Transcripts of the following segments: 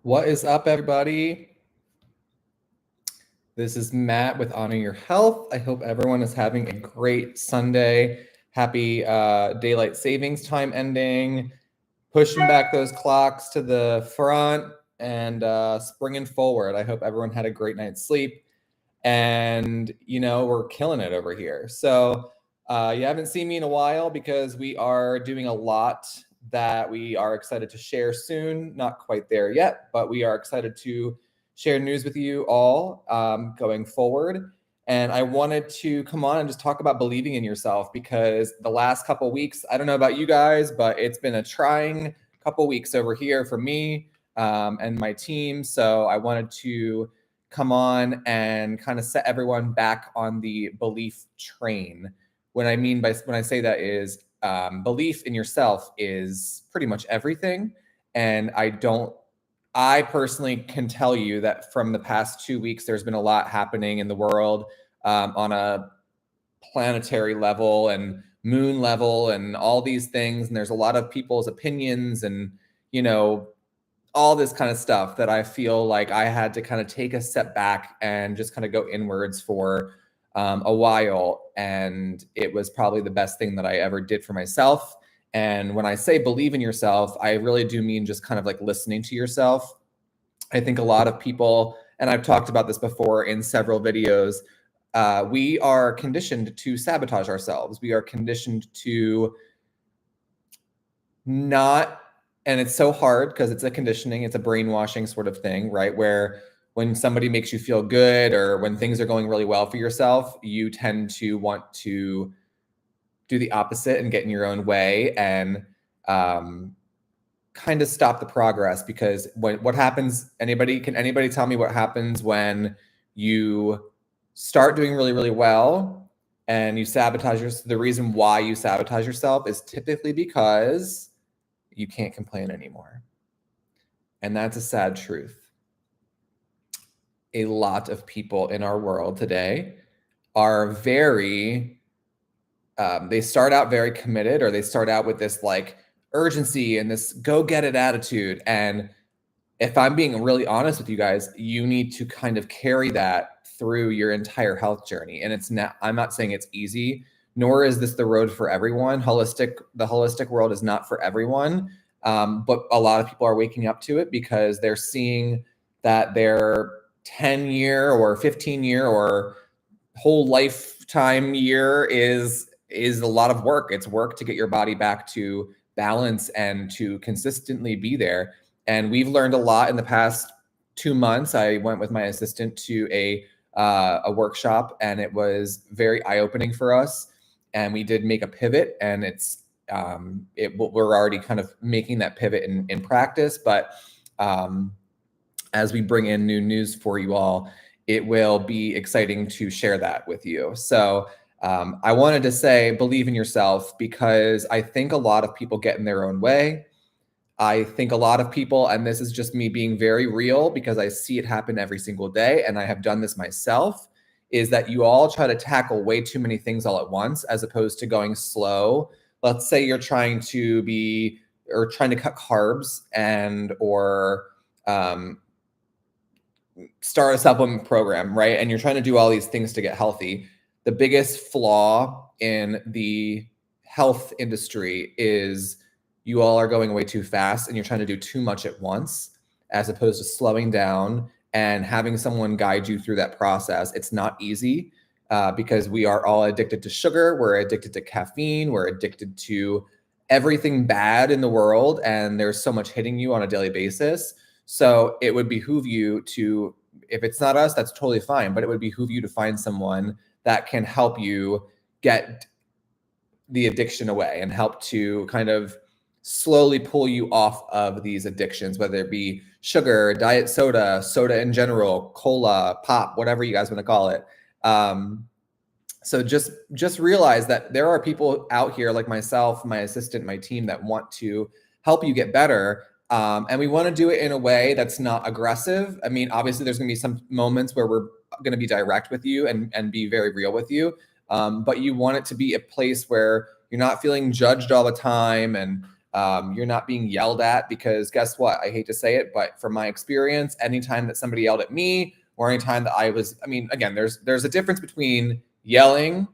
What is up, everybody? This is Matt with Honor Your Health. I hope everyone is having a great Sunday. Happy daylight savings time ending, pushing back those clocks to the front and springing forward. I hope everyone had a great night's sleep. And, we're killing it over here. So you haven't seen me in a while because we are doing a lot that we are excited to share soon. Not quite there yet, but we are excited to share news with you all going forward. And I wanted to come on and just talk about believing in yourself because the last couple weeks, I don't know about you guys, but it's been a trying couple weeks over here for me and my team. So I wanted to come on and kind of set everyone back on the belief train. When I say that is belief in yourself is pretty much everything. And I personally can tell you that from the past 2 weeks, there's been a lot happening in the world on a planetary level and moon level and all these things. And there's a lot of people's opinions and, all this kind of stuff that I feel like I had to kind of take a step back and just kind of go inwards for a while. And it was probably the best thing that I ever did for myself. And when I say believe in yourself, I really do mean just kind of like listening to yourself. I think a lot of people, and I've talked about this before in several videos, we are conditioned to sabotage ourselves. We are conditioned to not, and it's so hard because it's a conditioning, it's a brainwashing sort of thing, right? Where when somebody makes you feel good or when things are going really well for yourself, you tend to want to do the opposite and get in your own way and kind of stop the progress. Because what happens, can anybody tell me what happens when you start doing really, really well and you sabotage yourself? The reason why you sabotage yourself is typically because you can't complain anymore. And that's a sad truth. A lot of people in our world today are they start out very committed, or they start out with this like urgency and this go get it attitude. And if I'm being really honest with you guys, you need to kind of carry that through your entire health journey. And I'm not saying it's easy, nor is this the road for everyone. The holistic world is not for everyone. But a lot of people are waking up to it because they're seeing that their 10-year or 15-year or whole lifetime year is a lot of work. It's work to get your body back to balance and to consistently be there. And we've learned a lot in the past 2 months. I went with my assistant to a workshop, and it was very eye-opening for us. And we did make a pivot, and we're already kind of making that pivot in practice. But as we bring in new news for you all, it will be exciting to share that with you. So I wanted to say, believe in yourself, because I think a lot of people get in their own way. I think a lot of people, and this is just me being very real because I see it happen every single day, and I have done this myself, is that you all try to tackle way too many things all at once as opposed to going slow. Let's say you're trying to cut carbs or start a supplement program, right? And you're trying to do all these things to get healthy. The biggest flaw in the health industry is you all are going way too fast and you're trying to do too much at once, as opposed to slowing down and having someone guide you through that process. It's not easy because we are all addicted to sugar. We're addicted to caffeine. We're addicted to everything bad in the world. And there's so much hitting you on a daily basis. So it would behoove you to, if it's not us, that's totally fine, but it would behoove you to find someone that can help you get the addiction away and help to kind of slowly pull you off of these addictions, whether it be sugar, diet soda in general, cola, pop, whatever you guys want to call it. So just realize that there are people out here like myself, my assistant, my team, that want to help you get better. And we want to do it in a way that's not aggressive. I mean, obviously there's going to be some moments where we're going to be direct with you and be very real with you. But you want it to be a place where you're not feeling judged all the time and You're not being yelled at, because guess what? I hate to say it, but from my experience, anytime that somebody yelled at me, or anytime that again, there's a difference between yelling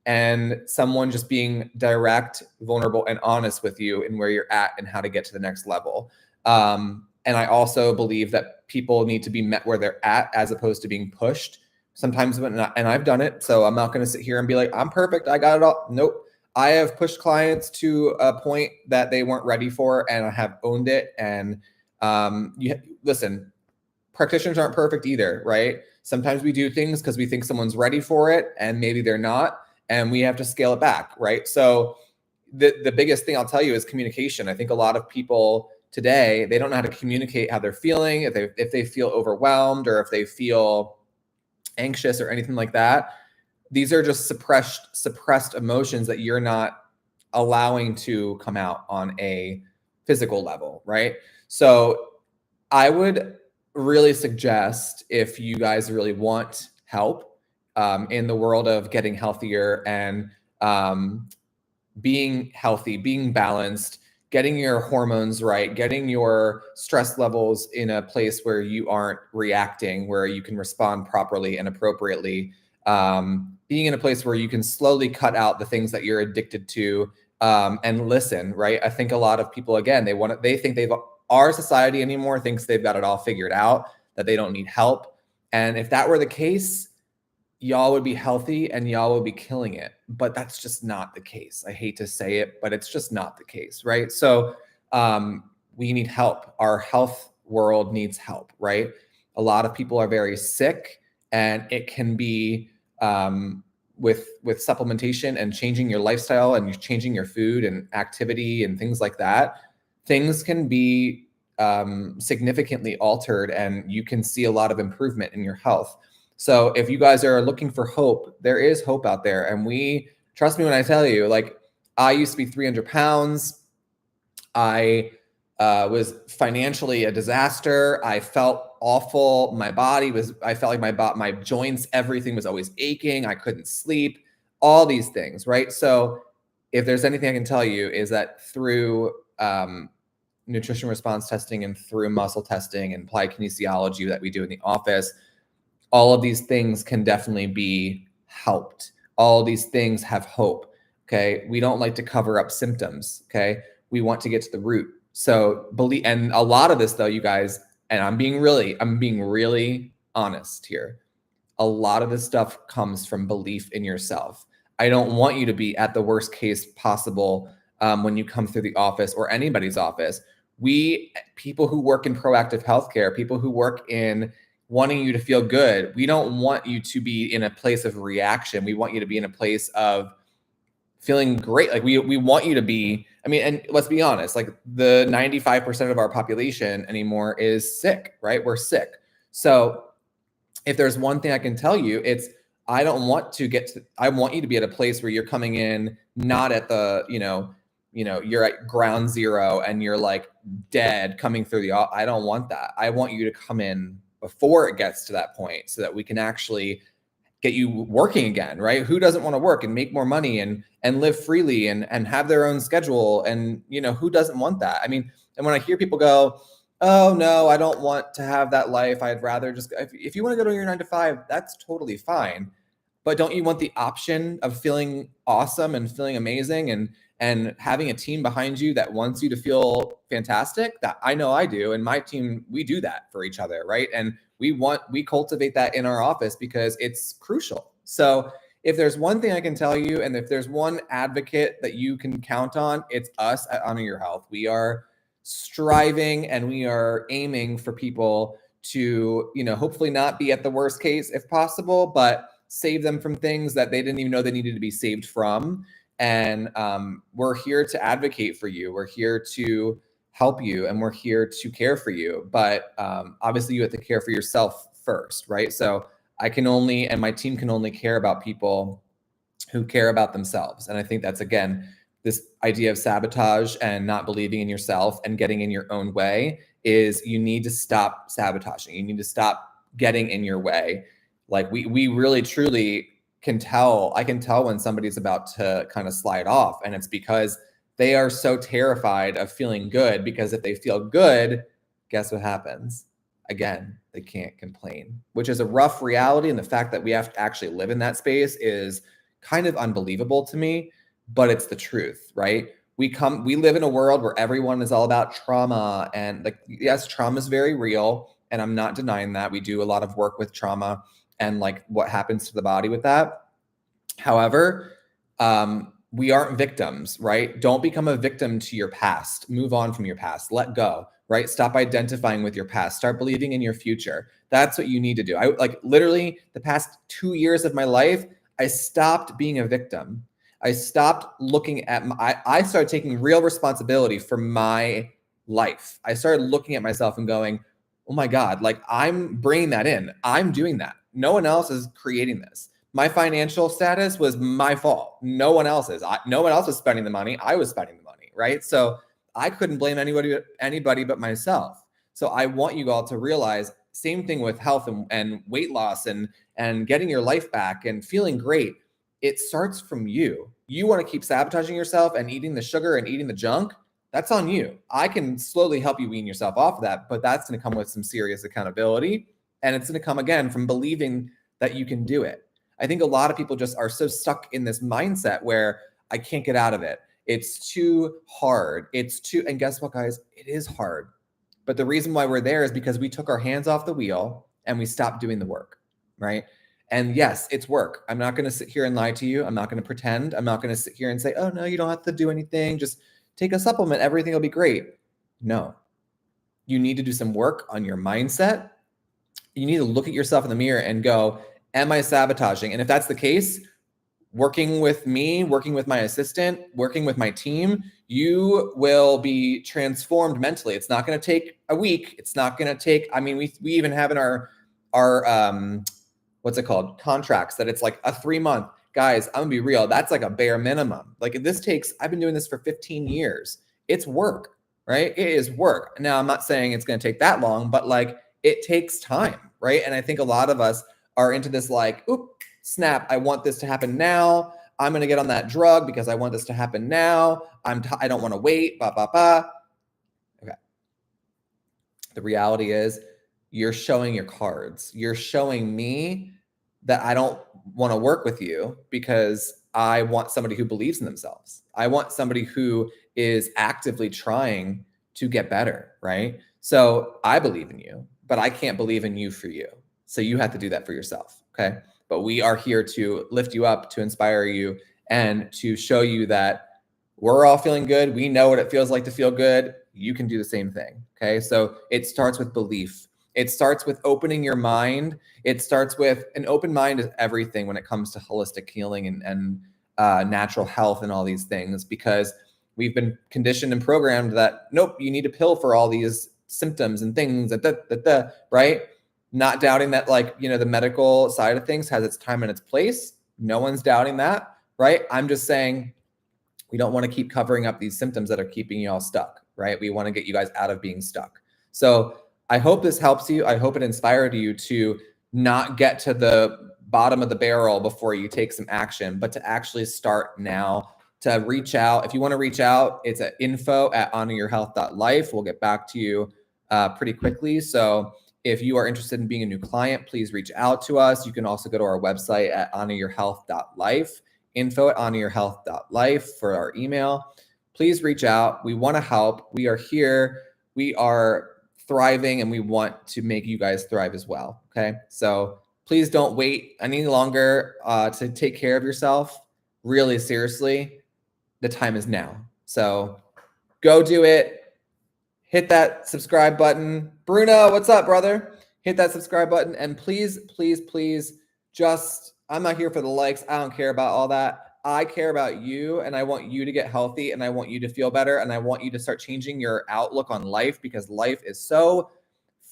and someone just being direct, vulnerable, and honest with you and where you're at and how to get to the next level. And I also believe that people need to be met where they're at, as opposed to being pushed. Sometimes, and I've done it, so I'm not going to sit here and be like, I'm perfect, I got it all. Nope. I have pushed clients to a point that they weren't ready for, and I have owned it. And listen, practitioners aren't perfect either, right? Sometimes we do things because we think someone's ready for it, and maybe they're not, and we have to scale it back, right? So the biggest thing I'll tell you is communication. I think a lot of people today, they don't know how to communicate how they're feeling, if they feel overwhelmed, or if they feel anxious or anything like that. These are just suppressed emotions that you're not allowing to come out on a physical level, right? So I would really suggest, if you guys really want help in the world of getting healthier and being healthy, being balanced, getting your hormones right, getting your stress levels in a place where you aren't reacting, where you can respond properly and appropriately, being in a place where you can slowly cut out the things that you're addicted to, and listen, right? I think a lot of people, again, they think our society anymore thinks they've got it all figured out, that they don't need help. And if that were the case, y'all would be healthy and y'all would be killing it. But that's just not the case. I hate to say it, but it's just not the case, right? So we need help. Our health world needs help, right? A lot of people are very sick, and it can be with supplementation and changing your lifestyle and you're changing your food and activity and things like that. Things can be significantly altered, and you can see a lot of improvement in your health. So if you guys are looking for hope, there is hope out there. And trust me when I tell you, like, I used to be 300 pounds. I was financially a disaster. I felt awful. I felt like my joints, everything was always aching. I couldn't sleep, all these things, right? So if there's anything I can tell you, is that through nutrition response testing and through muscle testing and applied kinesiology that we do in the office, all of these things can definitely be helped. All of these things have hope. Okay. We don't like to cover up symptoms. Okay. We want to get to the root. So believe, and a lot of this though, you guys, and I'm being really honest here. A lot of this stuff comes from belief in yourself. I don't want you to be at the worst case possible when you come through the office or anybody's office. People who work in proactive healthcare, people who work in wanting you to feel good, we don't want you to be in a place of reaction. We want you to be in a place of feeling great. Like we want you to be, and let's be honest, like the 95% of our population anymore is sick, right? We're sick. So if there's one thing I can tell you, it's, I want you to be at a place where you're coming in, not at the, you're at ground zero and you're like dead coming through I don't want that. I want you to come in before it gets to that point, so that we can actually get you working again, right? Who doesn't want to work and make more money and live freely and have their own schedule? And, who doesn't want that? And when I hear people go, oh no, I don't want to have that life. I'd rather just, if you want to go to your 9 to 5, that's totally fine. But don't you want the option of feeling awesome and feeling amazing and having a team behind you that wants you to feel fantastic? That I know I do. And my team, we do that for each other, right? And we cultivate that in our office because it's crucial. So if there's one thing I can tell you, and if there's one advocate that you can count on, it's us at Honor Your Health. We are striving and we are aiming for people to, hopefully not be at the worst case if possible, but save them from things that they didn't even know they needed to be saved from. And we're here to advocate for you. We're here to help you, and we're here to care for you. But obviously you have to care for yourself first, right? So and my team can only care about people who care about themselves. And I think that's, again, this idea of sabotage and not believing in yourself and getting in your own way is, you need to stop sabotaging. You need to stop getting in your way. Like we really truly I can tell when somebody's about to kind of slide off, and it's because They are so terrified of feeling good because if they feel good, guess what happens? Again, they can't complain, which is a rough reality. And the fact that we have to actually live in that space is kind of unbelievable to me, but it's the truth, right? We live in a world where everyone is all about trauma, and like, yes, trauma is very real. And I'm not denying that. We do a lot of work with trauma and like what happens to the body with that. However, we aren't victims, right? Don't become a victim to your past. Move on from your past. Let go, right? Stop identifying with your past. Start believing in your future. That's what you need to do. I like literally the past 2 years of my life, I stopped being a victim. I stopped looking at I started taking real responsibility for my life. I started looking at myself and going, oh my God, like I'm bringing that in. I'm doing that. No one else is creating this. My financial status was my fault. No one else's. No one else was spending the money. I was spending the money, right? So I couldn't blame anybody but myself. So I want you all to realize, same thing with health and weight loss and getting your life back and feeling great. It starts from you. You want to keep sabotaging yourself and eating the sugar and eating the junk. That's on you. I can slowly help you wean yourself off of that, but that's going to come with some serious accountability. And it's going to come again from believing that you can do it. I think a lot of people just are so stuck in this mindset where I can't get out of it. It's too hard. And guess what, guys? It is hard. But the reason why we're there is because we took our hands off the wheel and we stopped doing the work, right? And yes, it's work. I'm not going to sit here and lie to you. I'm not going to pretend. I'm not going to sit here and say, oh, no, you don't have to do anything. Just take a supplement. Everything will be great. No. You need to do some work on your mindset. You need to look at yourself in the mirror and go, am I sabotaging? And if that's the case, working with me, working with my assistant, working with my team, you will be transformed mentally. It's not going to take a week. It's not going to take, I mean, we even have in our what's it called? Contracts that it's like a 3-month. Guys, I'm gonna be real. That's like a bare minimum. Like I've been doing this for 15 years. It's work, right? It is work. Now, I'm not saying it's going to take that long, but like it takes time, right? And I think a lot of us are into this like, oop, snap, I want this to happen now. I'm going to get on that drug because I want this to happen now. I don't want to wait, Okay. The reality is you're showing your cards. You're showing me that I don't want to work with you because I want somebody who believes in themselves. I want somebody who is actively trying to get better, right? So I believe in you, but I can't believe in you for you. So you have to do that for yourself, okay? But we are here to lift you up, to inspire you, and to show you that we're all feeling good. We know what it feels like to feel good. You can do the same thing, okay? So it starts with belief. It starts with opening your mind. It starts with an open mind is everything when it comes to holistic healing and natural health and all these things, because we've been conditioned and programmed that, nope, you need a pill for all these symptoms and things, right? Not doubting that, like, you know, the medical side of things has its time and its place. No one's doubting that, right? I'm just saying we don't want to keep covering up these symptoms that are keeping you all stuck, right? We want to get you guys out of being stuck. So I hope this helps you. I hope it inspired you to not get to the bottom of the barrel before you take some action, but to actually start now, to reach out. If you want to reach out, it's at info@honoryourhealth.life. We'll get back to you pretty quickly. So if you are interested in being a new client, please reach out to us. You can also go to our website at honoryourhealth.life, info@honoryourhealth.life for our email. Please reach out. We want to help. We are here. We are thriving, and we want to make you guys thrive as well. Okay. So please don't wait any longer to take care of yourself. Really, seriously, the time is now. So go do it. Hit that subscribe button. Bruno, what's up, brother? Hit that subscribe button. And please, please, please, just, I'm not here for the likes. I don't care about all that. I care about you, and I want you to get healthy, and I want you to feel better, and I want you to start changing your outlook on life, because life is so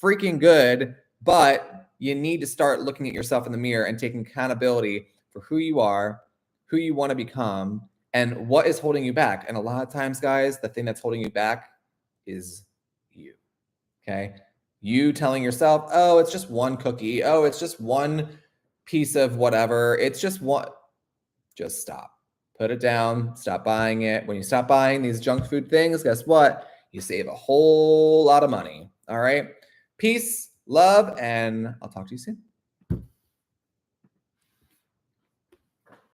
freaking good, but you need to start looking at yourself in the mirror and taking accountability for who you are, who you want to become, and what is holding you back. And a lot of times, guys, the thing that's holding you back is you, okay? You telling yourself, oh, it's just one cookie. Oh, it's just one piece of whatever. It's just one. Just stop. Put it down. Stop buying it. When you stop buying these junk food things, guess what? You save a whole lot of money. All right. Peace, love, and I'll talk to you soon.